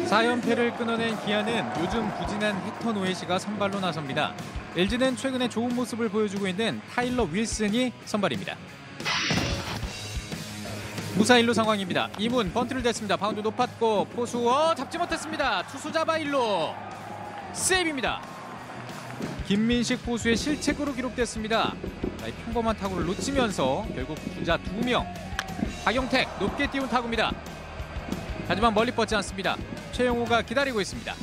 4연패를 끊어낸 기아는 요즘 부진한 헥터 노에시가 선발로 나섭니다. LG는 최근에 좋은 모습을 보여주고 있는 타일러 윌슨이 선발입니다. 무사 1루 상황입니다. 이문 번트를 댔습니다. 바운드 높았고 포수 잡지 못했습니다. 투수 잡아 1루 세이브입니다. 김민식 포수의 실책으로 기록됐습니다. 평범한 타구를 놓치면서 결국 주자 2명. 박용택 높게 띄운 타구입니다. 하지만 멀리 뻗지 않습니다. 최영호가 기다리고 있습니다.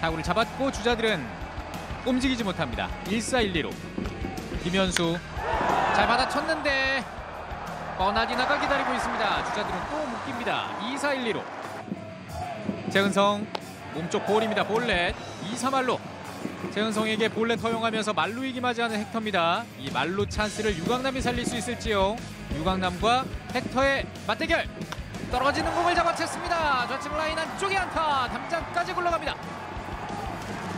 타구를 잡았고 주자들은 움직이지 못합니다. 1사 1리로 김현수 잘 받아쳤는데 버나디나가 기다리고 있습니다. 주자들은 또 묶입니다. 2사 1리로 재은성 몸쪽 볼입니다. 볼넷 2사 말로 재은성에게 볼넷 허용하면서 말루이기 맞이하는 헥터입니다. 이 말루 찬스를 유강남이 살릴 수 있을지요. 유강남과 헥터의 맞대결. 떨어지는 공을 잡아챘습니다. 좌측 라인 안쪽에 안타. 담장까지 굴러갑니다.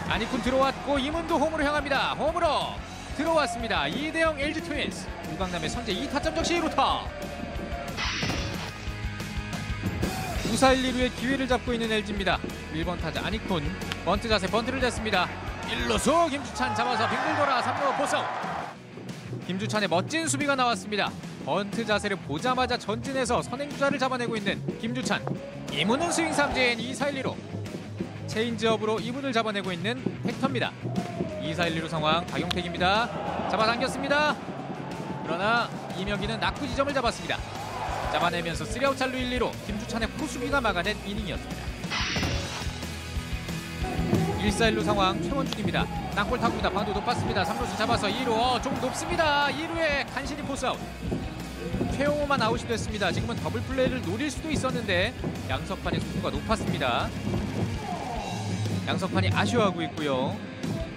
아니쿤 들어왔고 이문도 홈으로 향합니다. 홈으로 들어왔습니다. 2대0 LG 트윈스. 유강남의 선제 2타점 적시 2루타. 2사 1, 2루의 기회를 잡고 있는 LG입니다. 1번 타자 아니쿤 번트 자세 번트를 댔습니다. 1루수 김주찬 잡아서 빙글 돌아 3루 포수. 김주찬의 멋진 수비가 나왔습니다. 번트 자세를 보자마자 전진해서 선행주자를 잡아내고 있는 김주찬. 이문은 스윙 삼진 2사 1, 2루. 체인지업으로 이문을 잡아내고 있는 헥터입니다. 2사 1, 2루 상황. 박용택입니다. 잡아당겼습니다. 그러나 이명기는 낙구 지점을 잡았습니다. 잡아내면서 3아웃 찰루 1, 2루. 김주찬의 포수비가 막아낸 이닝이었습니다. 1사 1루 상황. 최원준입니다. 땅볼 타구입니다. 바운드 높았습니다. 3루수 잡아서 2루 조금 높습니다. 2루에 간신히 포스아웃. 최용호만 아웃이 됐습니다. 지금은 더블 플레이를 노릴 수도 있었는데 양석환의 속도가 높았습니다. 양석환이 아쉬워하고 있고요.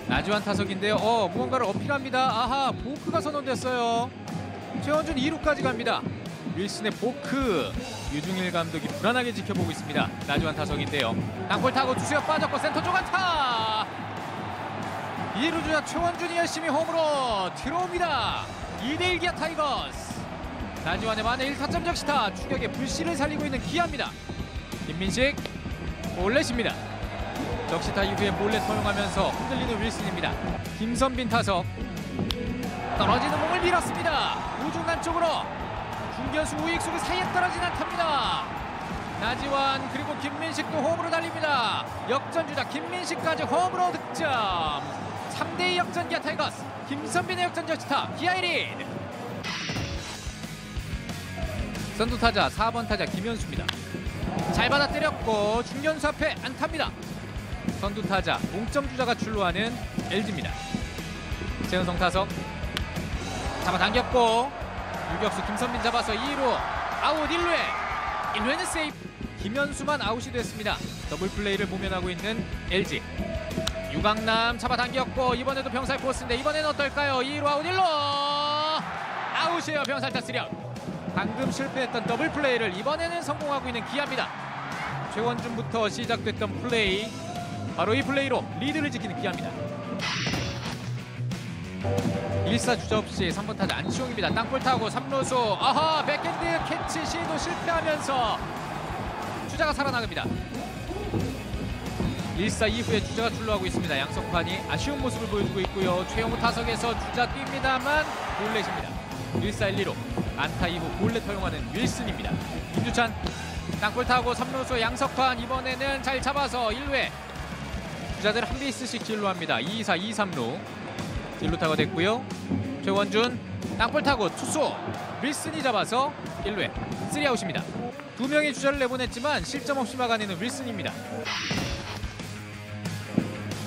나주환 타석인데요. 무언가를 어필합니다. 아하, 보크가 선언됐어요. 최원준 2루까지 갑니다. 윌슨의 보크. 유중일 감독이 불안하게 지켜보고 있습니다. 나주환 타석인데요. 땅볼 타고 투수가 빠졌고 센터 쪽 안타. 2루 주자 최원준이 열심히 홈으로 들어옵니다. 2대1 기아 타이거스. 나주환의 만에 1타점 적시타. 추격의 불씨를 살리고 있는 기아입니다. 김민식 볼넷입니다. 적시타 이후에 볼넷 허용하면서 흔들리는 윌슨입니다. 김선빈 타석. 떨어지는 공을 밀었습니다. 우중간 쪽으로 중견수 우익수 사이에 떨어진 안타입니다. 나지완 그리고 김민식도 홈으로 달립니다. 역전주자 김민식까지 홈으로 득점. 3대2 역전 기아 타이거스. 김선빈의 역전 적시타. 기아 1위. 선두 타자 4번 타자 김현수입니다. 잘 받아 때렸고 중견수 앞에 안타입니다. 선두 타자 동점 주자가 출루하는 LG입니다. 재은성 타석 잡아당겼고 유격수 김선빈 잡아서 2루 아웃. 1루에는 세이프. 김현수만 아웃이 됐습니다. 더블 플레이를 모면하고 있는 LG. 유강남 잡아당겼고 이번에도 병살 포스인데 이번에는 어떨까요? 2루 아웃 1루 아웃이에요. 병살타 3아웃. 방금 실패했던 더블 플레이를 이번에는 성공하고 있는 기아입니다. 최원준부터 시작됐던 플레이, 바로 이 플레이로 리드를 지키는 기아입니다. 1사 주자 없이 3번 타자 안시홍입니다. 땅볼 타고 3루수 아하 백핸드 캐치 시도 실패하면서 주자가 살아나갑니다. 1사 이후에 주자가 출루하고 있습니다. 양석환이 아쉬운 모습을 보여주고 있고요. 최영우 타석에서 주자 뜁니다만 볼넷입니다. 1사 1, 2로 안타 이후 볼넷 허용하는 윌슨입니다. 김주찬 땅볼 타고 3루수 양석환 이번에는 잘 잡아서 1루에 주자들 한 베이스씩 진루합니다. 2사 2, 3루 진루타가 됐고요. 최원준 땅볼 타고 투수 윌슨이 잡아서 1루에 3아웃입니다. 2명의 주자를 내보냈지만 실점 없이 막아내는 윌슨입니다.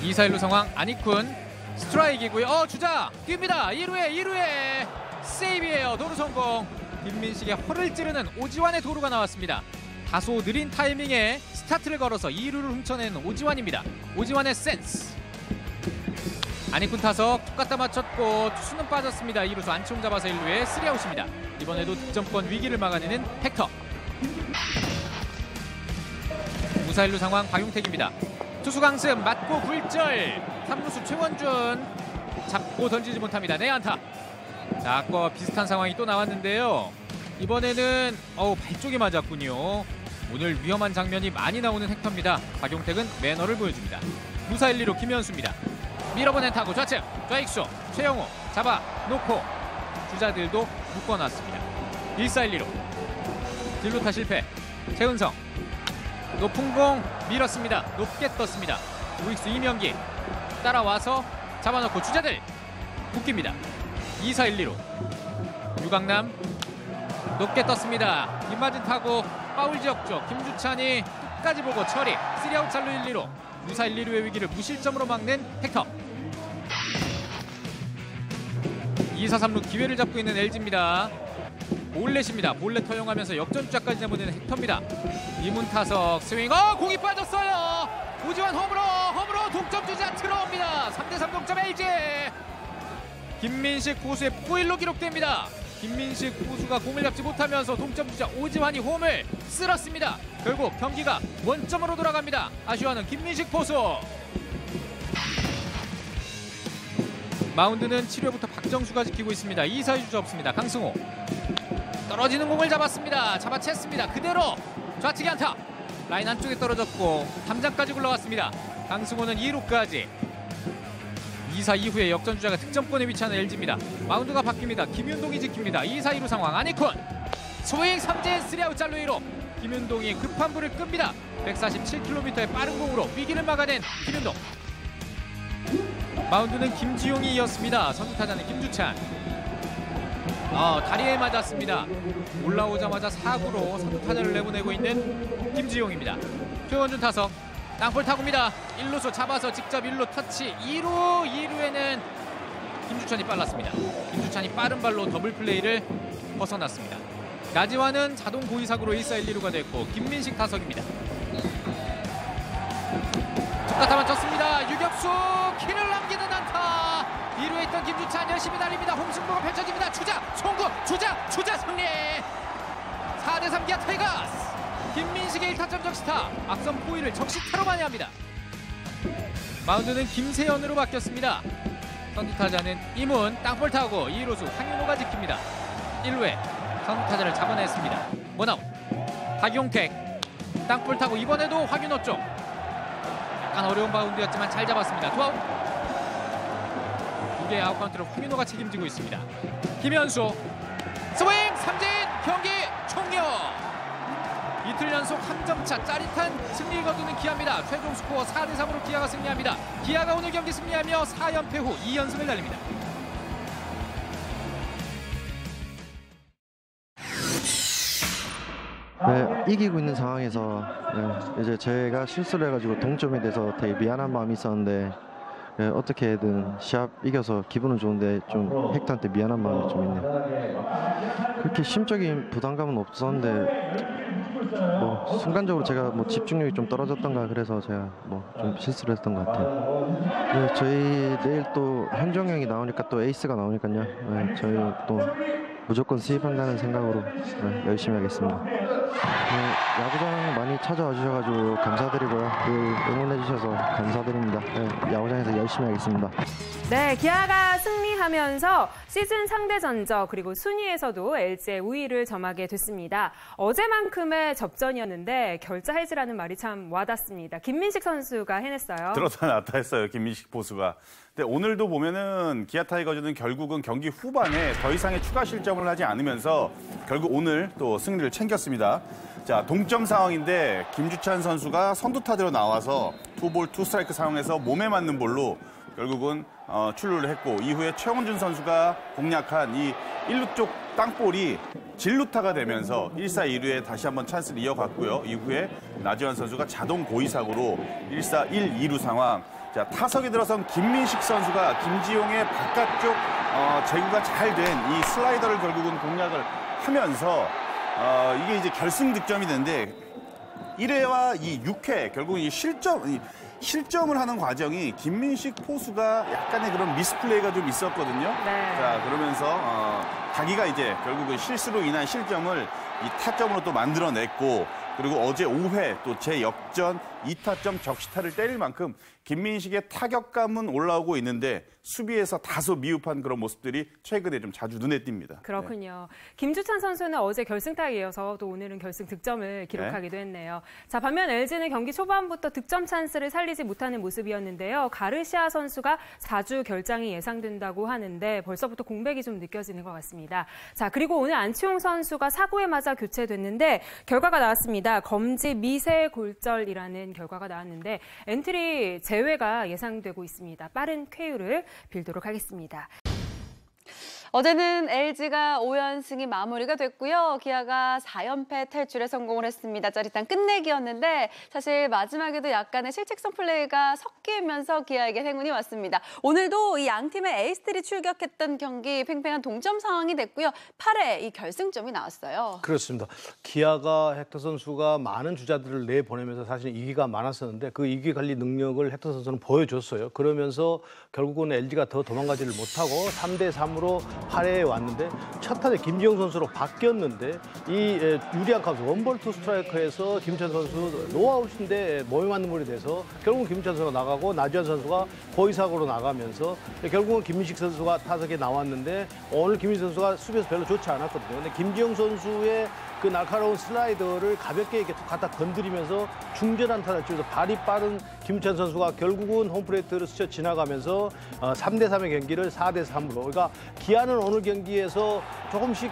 2사 1루 상황. 아니쿤 스트라이크이고요. 주자 뜁니다. 2루에 세이브예요. 도루 성공. 김민식의 허를 찌르는 오지환의 도루가 나왔습니다. 다소 느린 타이밍에 스타트를 걸어서 2루를 훔쳐내는 오지환입니다. 오지환의 센스. 아니쿤 타석 툭 갖다 맞췄고 투수는 빠졌습니다. 2루수 안치홍 잡아서 1루에 3아웃입니다. 이번에도 득점권 위기를 막아내는 헥터. 무사 1루 상황. 박용택입니다. 투수 강승 맞고 굴절. 3루수 최원준 잡고 던지지 못합니다. 내안타. 자, 아까와 비슷한 상황이 또 나왔는데요. 이번에는 발 쪽에 맞았군요. 오늘 위험한 장면이 많이 나오는 헥터입니다. 박용택은 매너를 보여줍니다. 무사 1, 2루 김현수입니다. 밀어보낸 타구 좌측 좌익수 최영우 잡아놓고 주자들도 묶어놨습니다. 1사 1, 2루 딜루타 실패. 최은성 높은 공 밀었습니다. 높게 떴습니다. 우익수 이명기 따라와서 잡아놓고 주자들 묶입니다. 2사 1, 2루 유강남 높게 떴습니다. 빗맞은 타구 파울 지역 쪽 김주찬이 끝까지 보고 처리. 3아웃 잘루 1, 2루 무사 1, 2루의 위기를 무실점으로 막는 헥터. 2사 3루 기회를 잡고 있는 LG입니다. 볼넷입니다. 볼넷 허용하면서 역전주자까지 내보내는 헥터입니다. 이문타석 스윙. 공이 빠졌어요. 오지환 홈으로 동점주자 들어옵니다. 3대3 동점 LG. 김민식 포수의 포일로 기록됩니다. 김민식 포수가 공을 잡지 못하면서 동점주자 오지환이 홈을 쓸었습니다. 결국 경기가 원점으로 돌아갑니다. 아쉬워하는 김민식 포수. 마운드는 7회부터 박정수가 지키고 있습니다. 2사 주자 없습니다. 강승호 떨어지는 공을 잡았습니다. 잡아챘습니다. 그대로 좌측에 안타. 라인 안쪽에 떨어졌고 담장까지 굴러갔습니다. 강승호는 2루까지. 2사 이후에 역전주자가 득점권에 위치하는 LG입니다. 마운드가 바뀝니다. 김윤동이 지킵니다. 2사 2루 상황. 안익훈 스윙 삼진 3아웃 잘루 1루. 김윤동이 급한 불을 끕니다. 147km의 빠른 공으로 위기를 막아낸 김윤동. 마운드는 김지용이 이었습니다. 선두타자는 김주찬. 다리에 맞았습니다. 올라오자마자 사구로 선두타자를 내보내고 있는 김지용입니다. 최원준 타석 땅볼 타구입니다. 1루수 잡아서 직접 1루 터치. 2루에는 김주찬이 빨랐습니다. 김주찬이 빠른 발로 더블 플레이를 벗어났습니다. 나지완은 자동 고의사구로 1사 1, 2루가 됐고 김민식 타석입니다. 적다타만 쳤습니다. 유격수 키를 남기는 안타. 2루에 있던 김주찬 열심히 달립니다. 홈승부가 펼쳐집니다. 주자 송구 주자 승리. 4대3 기아 타이거스. 김민식의 1타점 적시타. 앞선 포위를 적시타로 만회합니다. 마운드는 김세현으로 바뀌었습니다. 선두타자는 이문 땅볼 타고 2루수 황윤호가 지킵니다. 1루에 선두타자를 잡아냈습니다. 원아웃. 박용택 땅볼 타고 이번에도 황윤호 쪽. 약간 어려운 바운드였지만 잘 잡았습니다. 투아웃. 두 개의 아웃 카운트를 황윤호가 책임지고 있습니다. 김현수 스윙 삼진. 경기 종료. 이틀 연속 한 점차 짜릿한 승리를 거두는 기아입니다. 최종 스코어 4대3으로 기아가 승리합니다. 기아가 오늘 경기 승리하며 4연패 후 2연승을 달립니다. 네, 이기고 있는 상황에서 이제 제가 실수를 해가지고 동점이 돼서 되게 미안한 마음이 있었는데 어떻게든 시합 이겨서 기분은 좋은데 좀 헥터한테 미안한 마음이 좀 있네요. 그렇게 심적인 부담감은 없었는데 뭐 순간적으로 제가 뭐 집중력이 좀 떨어졌던가 그래서 제가 뭐 좀 실수를 했던 것 같아요. 네, 저희 내일 또 현정 형이 나오니까 또 에이스가 나오니까요. 네, 저희 또 무조건 수입한다는 생각으로 열심히 하겠습니다. 야구장 많이 찾아와 주셔가지고 감사드리고요. 응원해 주셔서 감사드립니다. 야구장에서 열심히 하겠습니다. 네, 기아가 승리하면서 시즌 상대 전적 그리고 순위에서도 LG의 우위를 점하게 됐습니다. 어제만큼의 접전이었는데 결자 해지라는 말이 참 와닿습니다. 김민식 선수가 해냈어요. 들었다 놨다 했어요, 김민식 포수가. 근데 오늘도 보면은 기아 타이거즈는 결국은 경기 후반에 더 이상의 추가 실점을 하지 않으면서 결국 오늘 또 승리를 챙겼습니다. 자, 동점 상황인데 김주찬 선수가 선두타자로 나와서 투볼 투스트라이크 상황에서 몸에 맞는 볼로 결국은 출루를 했고 이후에 최원준 선수가 공략한 이 1루 쪽 땅볼이 진루타가 되면서 1사 2루에 다시 한번 찬스를 이어갔고요. 이후에 나지완 선수가 자동 고의사구로 1사 1, 2루 상황. 자, 타석에 들어선 김민식 선수가 김지용의 바깥쪽 제구가 잘 된 이 슬라이더를 결국은 공략을 하면서 이게 이제 결승 득점이 되는데 1회와 이 6회 결국은 이 실점을 하는 과정이 김민식 포수가 약간의 그런 미스플레이가 좀 있었거든요. 네. 자, 그러면서 자기가 이제 결국은 실수로 인한 실점을 이 타점으로 또 만들어냈고 그리고 어제 5회 또 제역전 2타점 적시타를 때릴 만큼 김민식의 타격감은 올라오고 있는데 수비에서 다소 미흡한 그런 모습들이 최근에 좀 자주 눈에 띕니다. 그렇군요. 김주찬 선수는 어제 결승타에 이어서 또 오늘은 결승 득점을 기록하기도 했네요. 자, 반면 LG는 경기 초반부터 득점 찬스를 살리지 못하는 모습이었는데요. 가르시아 선수가 4주 결장이 예상된다고 하는데 벌써부터 공백이 좀 느껴지는 것 같습니다. 자, 그리고 오늘 안치홍 선수가 사고에 맞아 교체됐는데 결과가 나왔습니다. 검지 미세골절이라는 결과가 나왔는데 엔트리 제외가 예상되고 있습니다. 빠른 쾌유를 빌도록 하겠습니다. 어제는 LG가 5연승이 마무리가 됐고요. 기아가 4연패 탈출에 성공을 했습니다. 짜릿한 끝내기였는데 사실 마지막에도 약간의 실책성 플레이가 섞이면서 기아에게 행운이 왔습니다. 오늘도 이 양 팀의 에이스들이 출격했던 경기 팽팽한 동점 상황이 됐고요. 8회 이 결승점이 나왔어요. 그렇습니다. 기아가 헥터 선수가 많은 주자들을 내보내면서 사실 이기가 많았었는데 그 이기 관리 능력을 헥터 선수는 보여줬어요. 그러면서 결국은 LG가 더 도망가지를 못하고 3대3으로 8회에 왔는데 첫 타자 김지영 선수로 바뀌었는데 이 유리한 카운트 원볼 투 스트라이크에서 김천 선수 노아웃인데 몸에 맞는 볼이 돼서 결국은 김천 선수가 나가고 나주환 선수가 고의사고로 나가면서 결국은 김민식 선수가 타석에 나왔는데 오늘 김민식 선수가 수비에서 별로 좋지 않았거든요. 근데 김지영 선수의 그 날카로운 슬라이더를 가볍게 이렇게 갖다 건드리면서 중전한 타자를 치면서 발이 빠른 김우찬 선수가 결국은 홈플레이트를 스쳐 지나가면서 3대3의 경기를 4대3으로. 그러니까 기아는 오늘 경기에서 조금씩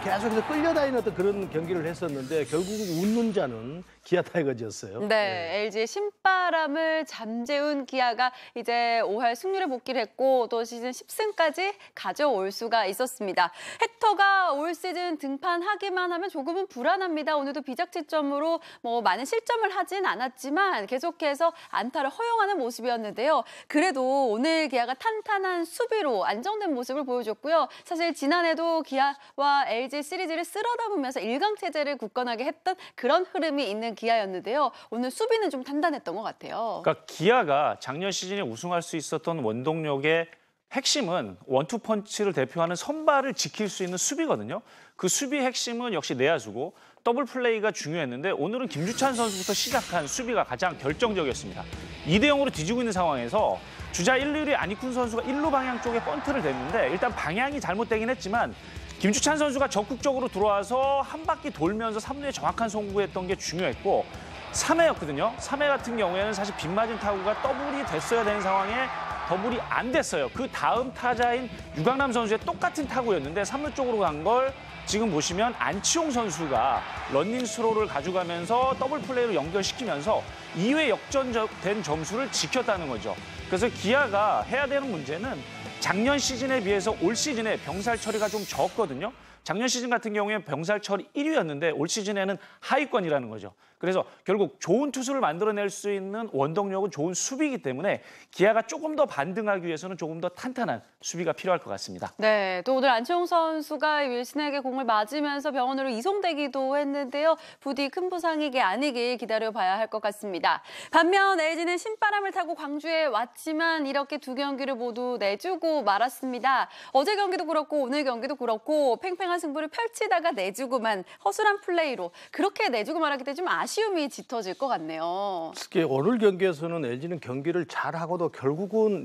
계속해서 끌려다니는 어떤 그런 경기를 했었는데 결국은 웃는 자는 기아 타이거즈였어요. 네, LG의 신바람을 잠재운 기아가 이제 5할 승률에 복귀를 했고 또 시즌 10승까지 가져올 수가 있었습니다. 헥터가 올 시즌 등판하기만 하면 조금은 불안합니다. 오늘도 비작지점으로 많은 실점을 하진 않았지만 계속해서 안타를 허용하는 모습이었는데요. 그래도 오늘 기아가 탄탄한 수비로 안정된 모습을 보여줬고요. 사실 지난해도 기아와 LG 시리즈를 쓸어담으면서 1강 체제를 굳건하게 했던 그런 흐름이 있는 기아였는데요. 오늘 수비는 좀 단단했던 것 같아요. 그러니까 기아가 작년 시즌에 우승할 수 있었던 원동력의 핵심은 원투 펀치를 대표하는 선발을 지킬 수 있는 수비거든요. 그 수비 핵심은 역시 내야수고 더블 플레이가 중요했는데 오늘은 김주찬 선수부터 시작한 수비가 가장 결정적이었습니다. 2대0으로 뒤지고 있는 상황에서 주자 1, 2루의 안익훈 선수가 1루 방향 쪽에 번트를 댔는데 일단 방향이 잘못되긴 했지만 김주찬 선수가 적극적으로 들어와서 한 바퀴 돌면서 3루에 정확한 송구했던 게 중요했고 3회였거든요. 3회 같은 경우에는 사실 빗맞은 타구가 더블이 됐어야 되는 상황에 더블이 안 됐어요. 그 다음 타자인 유강남 선수의 똑같은 타구였는데 3루 쪽으로 간 걸 지금 보시면 안치홍 선수가 런닝 스로를 가져가면서 더블 플레이로 연결시키면서 2회 역전된 점수를 지켰다는 거죠. 그래서 기아가 해야 되는 문제는 작년 시즌에 비해서 올 시즌에 병살 처리가 좀 적거든요. 작년 시즌 같은 경우에 병살 처리 1위였는데 올 시즌에는 하위권이라는 거죠. 그래서 결국 좋은 투수를 만들어낼 수 있는 원동력은 좋은 수비이기 때문에 기아가 조금 더 반등하기 위해서는 조금 더 탄탄한 수비가 필요할 것 같습니다. 네, 또 오늘 안치홍 선수가 윌슨에게 공을 맞으면서 병원으로 이송되기도 했는데요. 부디 큰 부상이 아니길 기다려봐야 할 것 같습니다. 반면 LG는 신바람을 타고 광주에 왔지만 이렇게 두 경기를 모두 내주고 말았습니다. 어제 경기도 그렇고 오늘 경기도 그렇고 팽팽한 승부를 펼치다가 내주고만 허술한 플레이로 그렇게 내주고 말았기 때문에 좀 아쉬움이 짙어질 것 같네요. 특히 오늘 경기에서는 LG는 경기를 잘하고도 결국은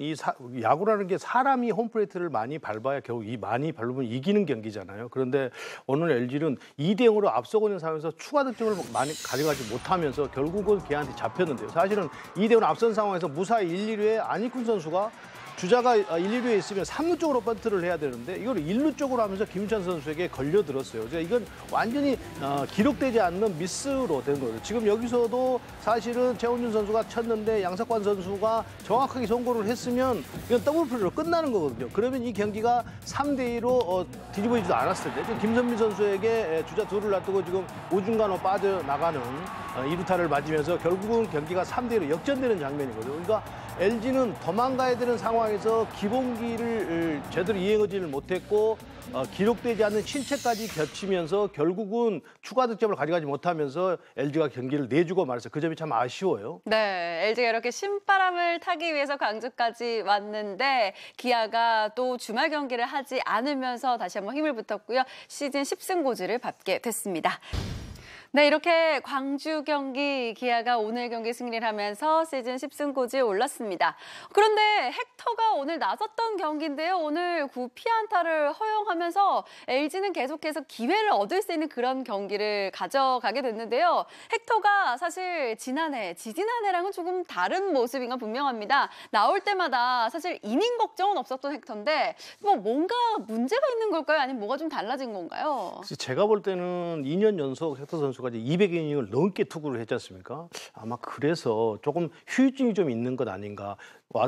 야구라는 게 사람이 홈플레이트를 많이 밟아야 결국 많이 밟으면 이기는 경기잖아요. 그런데 오늘 LG는 2대0으로 앞서고 있는 상황에서 추가 득점을 많이 가져가지 못하면서 결국은 걔한테 잡혔는데요. 사실은 2대0으로 앞선 상황에서 무사히 1, 2루에 안익훈 선수가 주자가 1, 2루에 있으면 3루 쪽으로 번트를 해야 되는데 이걸 1루 쪽으로 하면서 김우찬 선수에게 걸려들었어요. 그러니까 이건 완전히 기록되지 않는 미스로 된 거예요. 지금 여기서도 사실은 최원준 선수가 쳤는데 양석환 선수가 정확하게 송구를 했으면 이건 더블 플레이로 끝나는 거거든요. 그러면 이 경기가 3대2로 뒤집어지지도 않았을 텐데 김선민 선수에게 주자 둘을 놔두고 지금 우중간으로 빠져나가는 2루타를 맞으면서 결국은 경기가 3대2로 역전되는 장면이거든요. 그러니까 LG는 도망가야 되는 상황에서 기본기를 제대로 이행하지를 못했고 기록되지 않는 실책까지 겹치면서 결국은 추가 득점을 가져가지 못하면서 LG가 경기를 내주고 말았어요. 그 점이 참 아쉬워요. 네, LG가 이렇게 신바람을 타기 위해서 광주까지 왔는데 기아가 또 주말 경기를 하지 않으면서 다시 한번 힘을 붙었고요. 시즌 10승 고지를 밟게 됐습니다. 네, 이렇게 광주 경기 기아가 오늘 경기 승리를 하면서 시즌 10승고지에 올랐습니다. 그런데 헥터가 오늘 나섰던 경기인데요. 오늘 9피안타를 허용하면서 LG는 계속해서 기회를 얻을 수 있는 그런 경기를 가져가게 됐는데요. 헥터가 사실 지지난해랑은 조금 다른 모습인 건 분명합니다. 나올 때마다 사실 이닝 걱정은 없었던 헥터인데 뭔가 문제가 있는 걸까요? 아니면 뭐가 좀 달라진 건가요? 제가 볼 때는 2년 연속 헥터 선수가 이제 200이닝을 넘게 투구를 했지 않습니까? 아마 그래서 조금 휴유증이 좀 있는 것 아닌가.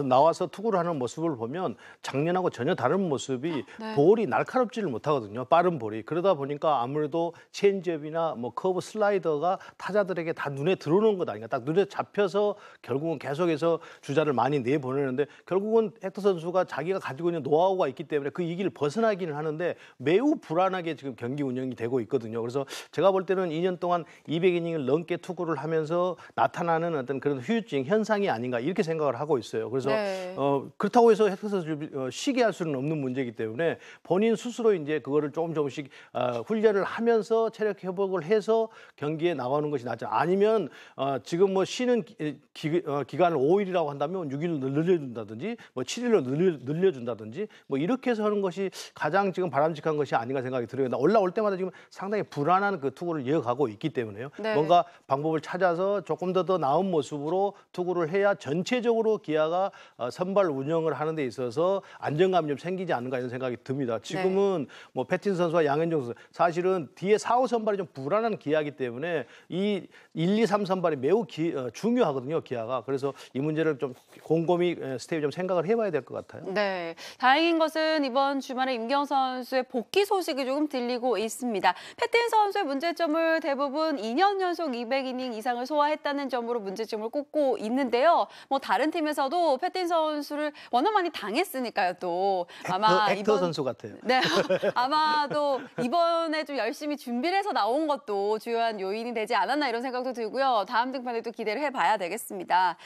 나와서 투구를 하는 모습을 보면 작년하고 전혀 다른 모습이 네. 볼이 날카롭지를 못하거든요. 빠른 볼이. 그러다 보니까 아무래도 체인지업이나 뭐 커브 슬라이더가 타자들에게 다 눈에 들어오는 것 아닌가. 딱 눈에 잡혀서 결국은 계속해서 주자를 많이 내보내는데 결국은 헥터 선수가 자기가 가지고 있는 노하우가 있기 때문에 그 이 길을 벗어나기는 하는데 매우 불안하게 지금 경기 운영이 되고 있거든요. 그래서 제가 볼 때는 2년 동안 200이닝을 넘게 투구를 하면서 나타나는 어떤 그런 휴유증 현상이 아닌가 이렇게 생각을 하고 있어요. 그래서 네. 그렇다고 해서 헥터 선수를 쉬게 할 수는 없는 문제이기 때문에 본인 스스로 이제 그거를 조금씩 훈련을 하면서 체력 회복을 해서 경기에 나가는 것이 낫죠. 아니면 지금 뭐 쉬는 기간을 5일이라고 한다면 6일로 늘려준다든지 뭐 7일로 늘려준다든지 뭐 이렇게 해서 하는 것이 가장 지금 바람직한 것이 아닌가 생각이 들어요. 올라올 때마다 지금 상당히 불안한 그 투구를 이어가고 있기 때문에요. 네. 뭔가 방법을 찾아서 조금 더 나은 모습으로 투구를 해야 전체적으로 기아가 선발 운영을 하는 데 있어서 안정감이 좀 생기지 않는가 이런 생각이 듭니다. 지금은 뭐 패틴 선수와 양현종 선수 사실은 뒤에 4, 5 선발이 좀 불안한 기아이기 때문에 이 1, 2, 3 선발이 매우 중요하거든요. 기아가. 그래서 이 문제를 좀 곰곰이 스텝이 좀 생각을 해봐야 될 것 같아요. 네, 다행인 것은 이번 주말에 임경 선수의 복귀 소식이 조금 들리고 있습니다. 패틴 선수의 문제점을 대부분 2년 연속 200이닝 이상을 소화했다는 점으로 문제점을 꼽고 있는데요. 뭐 다른 팀에서도 패틴 선수를 워낙 많이 당했으니까요. 또 아마 헥터 선수 같아요. 네, 아마도 이번에 좀 열심히 준비를 해서 나온 것도 주요한 요인이 되지 않았나 이런 생각도 들고요. 다음 등판에 또 기대를 해봐야 되겠습니다.